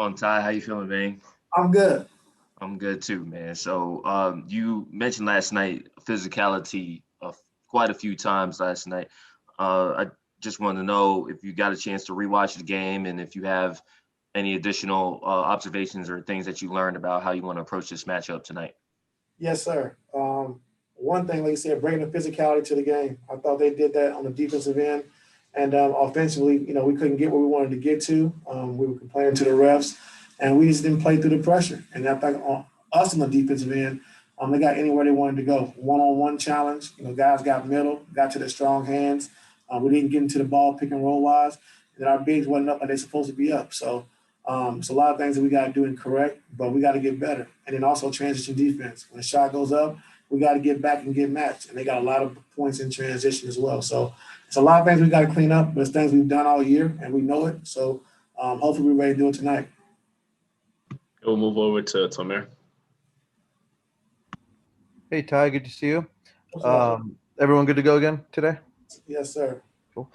On Ty, how you feeling, man? I'm good. I'm good too, man. So, you mentioned last night physicality quite a few times last night. I just wanted to know if you got a chance to rewatch the game and if you have any additional observations or things that you learned about how you want to approach this matchup tonight. Yes, sir. One thing, like you said, bringing the physicality to the game. I thought they did that on the defensive end, and offensively, we couldn't get where we wanted to get to. We were complaining to the refs, and we just didn't play through the pressure. And I think on us on the defensive end, they got anywhere they wanted to go. One-on-one challenge. Guys got middle, got to their strong hands. We didn't get into the ball pick and roll wise, and our bigs wasn't up like they're supposed to be up. So it's a lot of things that we got to do and correct, but we got to get better. And then also transition defense. When the shot goes up, we got to get back and get matched. And they got a lot of points in transition as well. So it's a lot of things we got to clean up, but it's things we've done all year, and we know it. So hopefully we're ready to do it tonight. We'll move over to Tomer. Hey, Ty, good to see you. Everyone good to go again today? Yes, sir. Cool.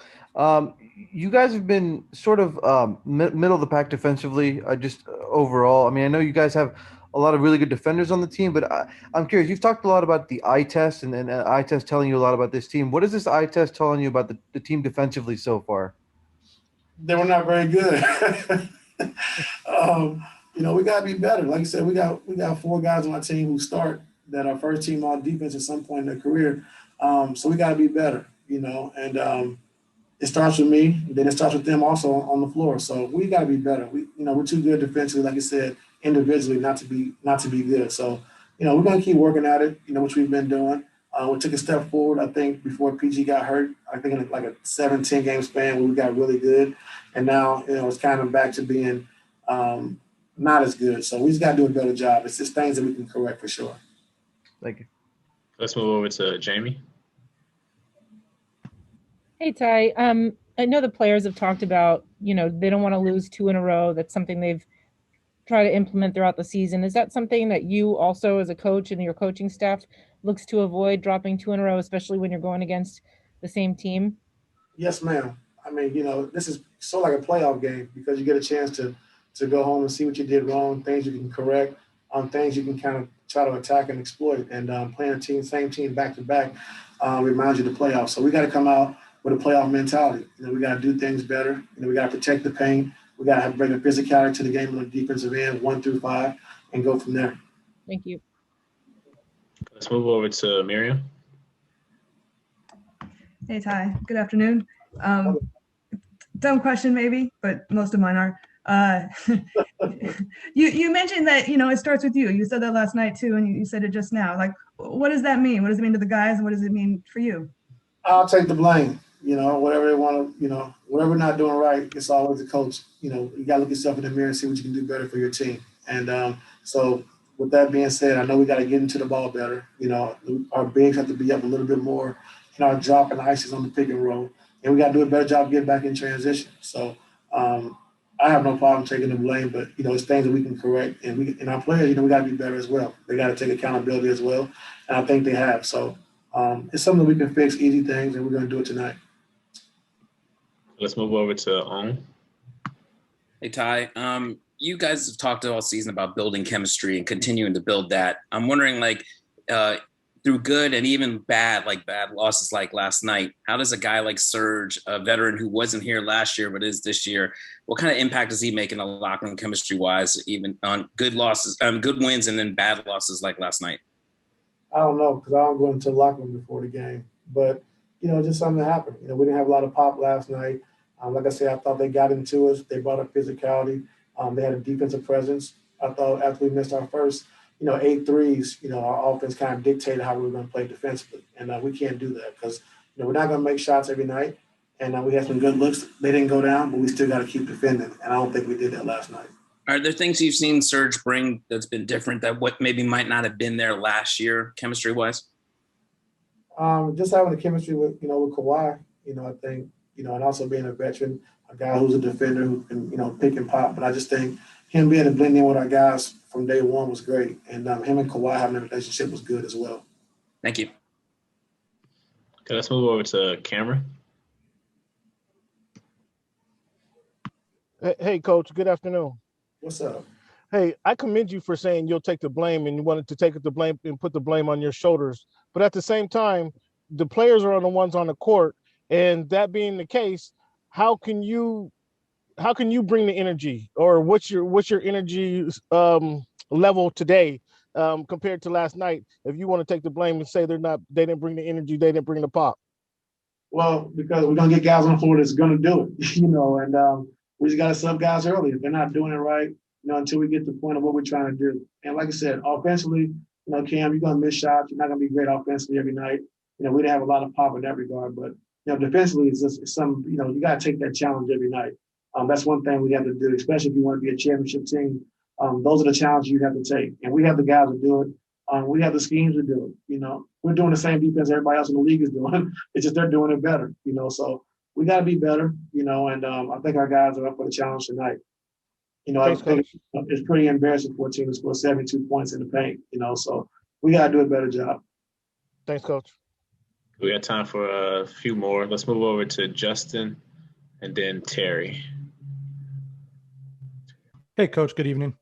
You guys have been sort of middle of the pack defensively, just overall. I mean, I know you guys have a lot of really good defenders on the team, but I'm curious. You've talked a lot about the eye test and eye test telling you a lot about this team. What is this eye test telling you about the team defensively so far? They were not very good. We got to be better. Like you said, we got four guys on our team who start that are first team all defense at some point in their career. So we got to be better, and it starts with me, then it starts with them also on the floor. So we got to be better. We're too good defensively, like I said, individually, not to be good. So, we're going to keep working at it, which we've been doing. We took a step forward, I think, before PG got hurt. I think in like a 7-10 game span where we got really good. And now, it's kind of back to being not as good. So we just got to do a better job. It's just things that we can correct for sure. Thank you. Let's move over to Jamie. Hey, Ty. I know the players have talked about, they don't want to lose 2 in a row. That's something they've tried to implement throughout the season. Is that something that you also, as a coach and your coaching staff, looks to avoid, dropping 2 in a row, especially when you're going against the same team? Yes, ma'am. I mean, this is so like a playoff game because you get a chance to go home and see what you did wrong, things you can correct, things you can kind of try to attack and exploit. And playing same team back to back reminds you of the playoffs. So we got to come out with a playoff mentality. We got to do things better. We got to protect the paint. We got to bring a physicality to the game on the defensive end, 1 through 5, and go from there. Thank you. Let's move over to Miriam. Hey, Ty. Good afternoon. Dumb question maybe, but most of mine are. You mentioned that, it starts with you. You said that last night too, and you said it just now. Like, what does that mean? What does it mean to the guys, and what does it mean for you? I'll take the blame. Whatever they want to, whatever we're not doing right, it's always the coach. You got to look yourself in the mirror and see what you can do better for your team. And so with that being said, I know we got to get into the ball better. Our bigs have to be up a little bit more in our drop and ices on the pick and roll. And we got to do a better job getting back in transition. So I have no problem taking the blame, but, it's things that we can correct. And our players, we got to be better as well. They got to take accountability as well. And I think they have. So it's something that we can fix, easy things, and we're going to do it tonight. Let's move over to On. Hey, Ty. You guys have talked all season about building chemistry and continuing to build that. I'm wondering, through good and even bad losses like last night, how does a guy like Serge, a veteran who wasn't here last year but is this year, what kind of impact does he make in the locker room chemistry-wise, even on good losses, good wins and then bad losses like last night? I don't know because I don't go into the locker room before the game. But, just something that happened. We didn't have a lot of pop last night. Like I said, I thought they got into us. They brought up physicality. They had a defensive presence. I thought after we missed our first, 8 threes, our offense kind of dictated how we were going to play defensively. And we can't do that because, we're not going to make shots every night. And we had some good looks. They didn't go down, but we still got to keep defending. And I don't think we did that last night. Are there things you've seen Serge bring that's been different that what maybe might not have been there last year, chemistry-wise? Just having the chemistry with Kawhi, I think, and also being a veteran, a guy who's a defender who can, pick and pop. But I just think him being able to blend in with our guys from day one was great. And him and Kawhi having a relationship was good as well. Thank you. Okay, let's move over to Cameron. Hey, Coach. Good afternoon. What's up? Hey, I commend you for saying you'll take the blame and you wanted to take the blame and put the blame on your shoulders. But at the same time, the players are the ones on the court, and that being the case, how can you bring the energy, or what's your energy level today compared to last night? If you want to take the blame and say they didn't bring the energy, they didn't bring the pop. Well, because we're gonna get guys on the floor that's gonna do it, and we just gotta sub guys early. If they're not doing it right, until we get to the point of what we're trying to do. And like I said, offensively, Cam, you're gonna miss shots. You're not gonna be great offensively every night. We didn't have a lot of pop in that regard, but defensively, it's some. You gotta take that challenge every night. That's one thing we have to do, especially if you want to be a championship team. Those are the challenges you have to take, and we have the guys to do it. We have the schemes to do it. We're doing the same defense everybody else in the league is doing. It's just they're doing it better. So we got to be better. And I think our guys are up for the challenge tonight. I think it's pretty embarrassing for a team to score 72 points in the paint. So we got to do a better job. Thanks, Coach. We got time for a few more. Let's move over to Justin and then Terry. Hey, Coach. Good evening.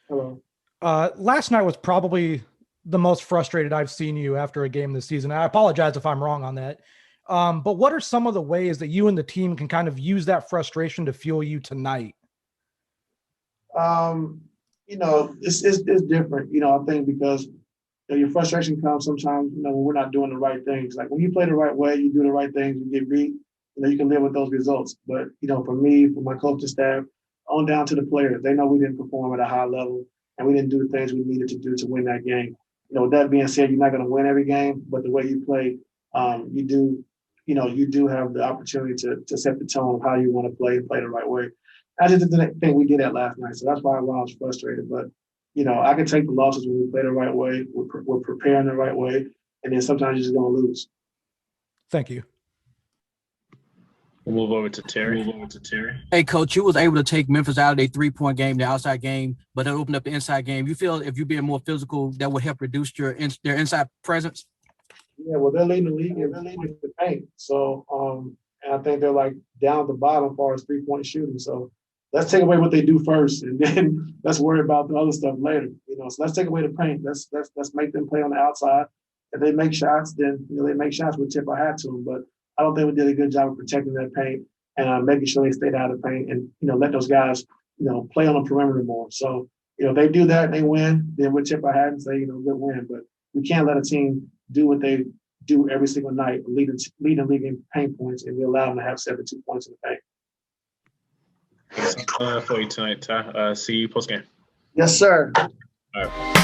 Hello. Last night was probably the most frustrated I've seen you after a game this season. I apologize if I'm wrong on that. But what are some of the ways that you and the team can kind of use that frustration to fuel you tonight? It's different. I think because your frustration comes sometimes, when we're not doing the right things. Like when you play the right way, you do the right things, you get beat, you can live with those results. But, for me, for my coaching staff, on down to the players, they know we didn't perform at a high level and we didn't do the things we needed to do to win that game. With that being said, you're not going to win every game, but the way you play, you do have the opportunity to set the tone of how you want to play and play the right way. I just didn't think we did that last night, so that's why I was frustrated. But I can take the losses when we play the right way, we're preparing the right way, and then sometimes you're just going to lose. Thank you. We'll move over to Terry. Hey, Coach, you was able to take Memphis out of their 3-point game, the outside game, but it opened up the inside game. You feel if you being more physical, that would help reduce their inside presence? Yeah, well, they're leading the league in the paint. So, and I think they're like down at the bottom as far as 3-point shooting. So let's take away what they do first, and then let's worry about the other stuff later. So let's take away the paint. Let's make them play on the outside. If they make shots, then they make shots. We'll tip our hat to them. But I don't think we did a good job of protecting that paint and making sure they stayed out of the paint and let those guys play on the perimeter more. So if they do that and they win, then we'll tip our hat and say good win. But we can't let a team do what they do every single night, lead the league in paint points, and we allow them to have 72 points in the paint. That's for you tonight, Ty. See you post game. Yes, sir. All right.